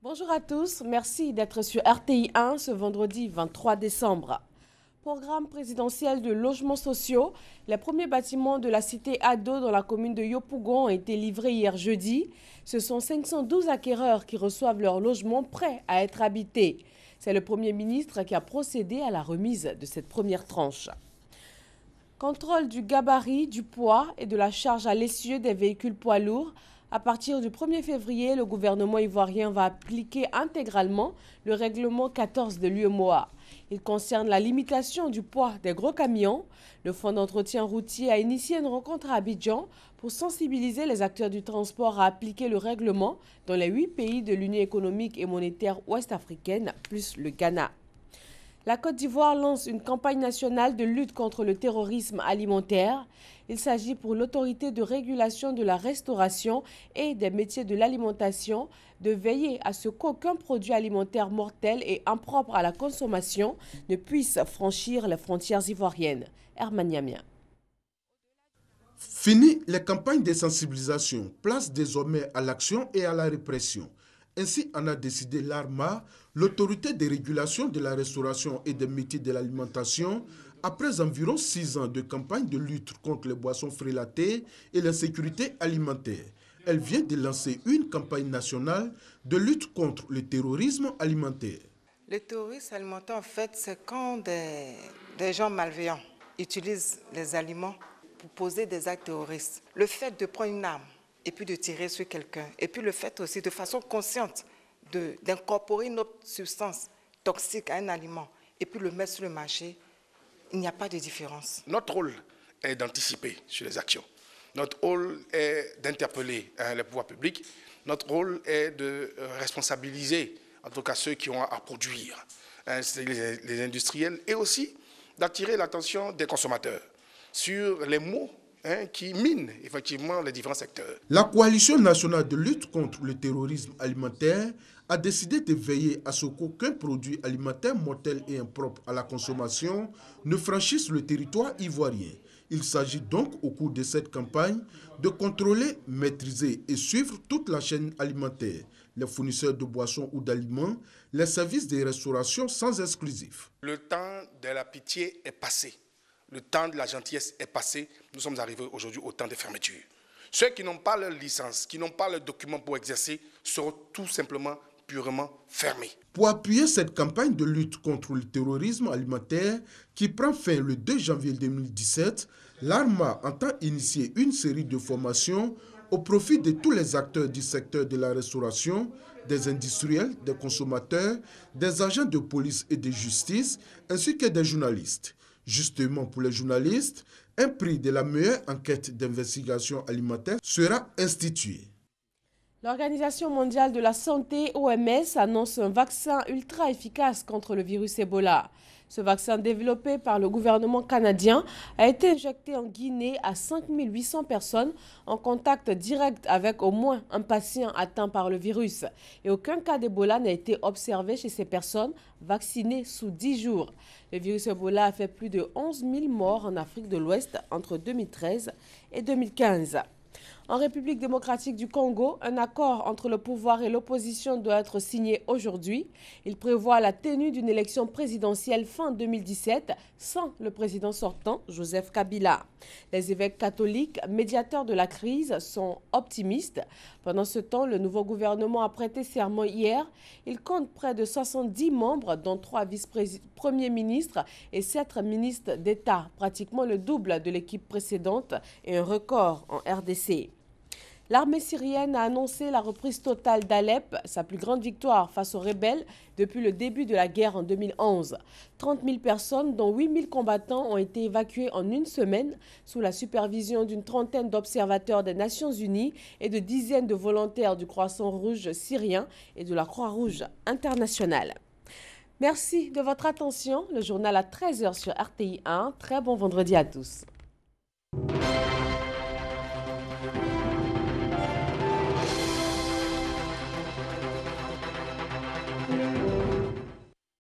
Bonjour à tous, merci d'être sur RTI 1 ce vendredi 23 décembre. Programme présidentiel de logements sociaux, les premiers bâtiments de la cité Ado dans la commune de Yopougon ont été livrés hier jeudi. Ce sont 512 acquéreurs qui reçoivent leurs logements prêts à être habités. C'est le Premier ministre qui a procédé à la remise de cette première tranche. Contrôle du gabarit, du poids et de la charge à l'essieu des véhicules poids lourds. À partir du 1er février, le gouvernement ivoirien va appliquer intégralement le règlement 14 de l'UEMOA. Il concerne la limitation du poids des gros camions. Le Fonds d'entretien routier a initié une rencontre à Abidjan pour sensibiliser les acteurs du transport à appliquer le règlement dans les 8 pays de l'Union économique et monétaire ouest-africaine, plus le Ghana. La Côte d'Ivoire lance une campagne nationale de lutte contre le terrorisme alimentaire. Il s'agit pour l'autorité de régulation de la restauration et des métiers de l'alimentation de veiller à ce qu'aucun produit alimentaire mortel et impropre à la consommation ne puisse franchir les frontières ivoiriennes. Herman Yamia. Fini les campagnes de sensibilisation, place désormais à l'action et à la répression. Ainsi en a décidé l'ARMA, l'autorité de régulation de la restauration et des métiers de l'alimentation, après environ 6 ans de campagne de lutte contre les boissons frélatées et la sécurité alimentaire. Elle vient de lancer une campagne nationale de lutte contre le terrorisme alimentaire. Le terrorisme alimentaire, en fait, c'est quand des gens malveillants utilisent les aliments pour poser des actes terroristes. Le fait de prendre une arme et puis de tirer sur quelqu'un, et puis le fait aussi de façon consciente d'incorporer une autre substance toxique à un aliment et puis le mettre sur le marché, il n'y a pas de différence. Notre rôle est d'anticiper sur les actions. Notre rôle est d'interpeller les pouvoirs publics. Notre rôle est de responsabiliser, en tout cas ceux qui ont à produire, les industriels, et aussi d'attirer l'attention des consommateurs sur les maux qui minent effectivement les différents secteurs. La Coalition nationale de lutte contre le terrorisme alimentaire a décidé de veiller à ce qu'aucun produit alimentaire mortel et impropre à la consommation ne franchisse le territoire ivoirien. Il s'agit donc au cours de cette campagne de contrôler, maîtriser et suivre toute la chaîne alimentaire, les fournisseurs de boissons ou d'aliments, les services de restauration sans exclusif. Le temps de la pitié est passé. Le temps de la gentillesse est passé. Nous sommes arrivés aujourd'hui au temps de fermeture. Ceux qui n'ont pas leur licence, qui n'ont pas le document pour exercer, seront tout simplement purement fermés. Pour appuyer cette campagne de lutte contre le terrorisme alimentaire qui prend fin le 2 janvier 2017, l'ARMA entend initier une série de formations au profit de tous les acteurs du secteur de la restauration, des industriels, des consommateurs, des agents de police et de justice, ainsi que des journalistes. Justement, pour les journalistes, un prix de la meilleure enquête d'investigation alimentaire sera institué. L'Organisation mondiale de la santé, OMS, annonce un vaccin ultra efficace contre le virus Ebola. Ce vaccin développé par le gouvernement canadien a été injecté en Guinée à 5800 personnes en contact direct avec au moins un patient atteint par le virus. Et aucun cas d'Ebola n'a été observé chez ces personnes vaccinées sous 10 jours. Le virus Ebola a fait plus de 11 000 morts en Afrique de l'Ouest entre 2013 et 2015. En République démocratique du Congo, un accord entre le pouvoir et l'opposition doit être signé aujourd'hui. Il prévoit la tenue d'une élection présidentielle fin 2017 sans le président sortant, Joseph Kabila. Les évêques catholiques, médiateurs de la crise, sont optimistes. Pendant ce temps, le nouveau gouvernement a prêté serment hier. Il compte près de 70 membres, dont 3 vice-premiers ministres et 7 ministres d'État, pratiquement le double de l'équipe précédente et un record en RDC. L'armée syrienne a annoncé la reprise totale d'Alep, sa plus grande victoire face aux rebelles depuis le début de la guerre en 2011. 30 000 personnes, dont 8 000 combattants, ont été évacuées en une semaine sous la supervision d'une trentaine d'observateurs des Nations Unies et de dizaines de volontaires du Croissant Rouge syrien et de la Croix-Rouge internationale. Merci de votre attention. Le journal à 13 h sur RTI 1. Très bon vendredi à tous.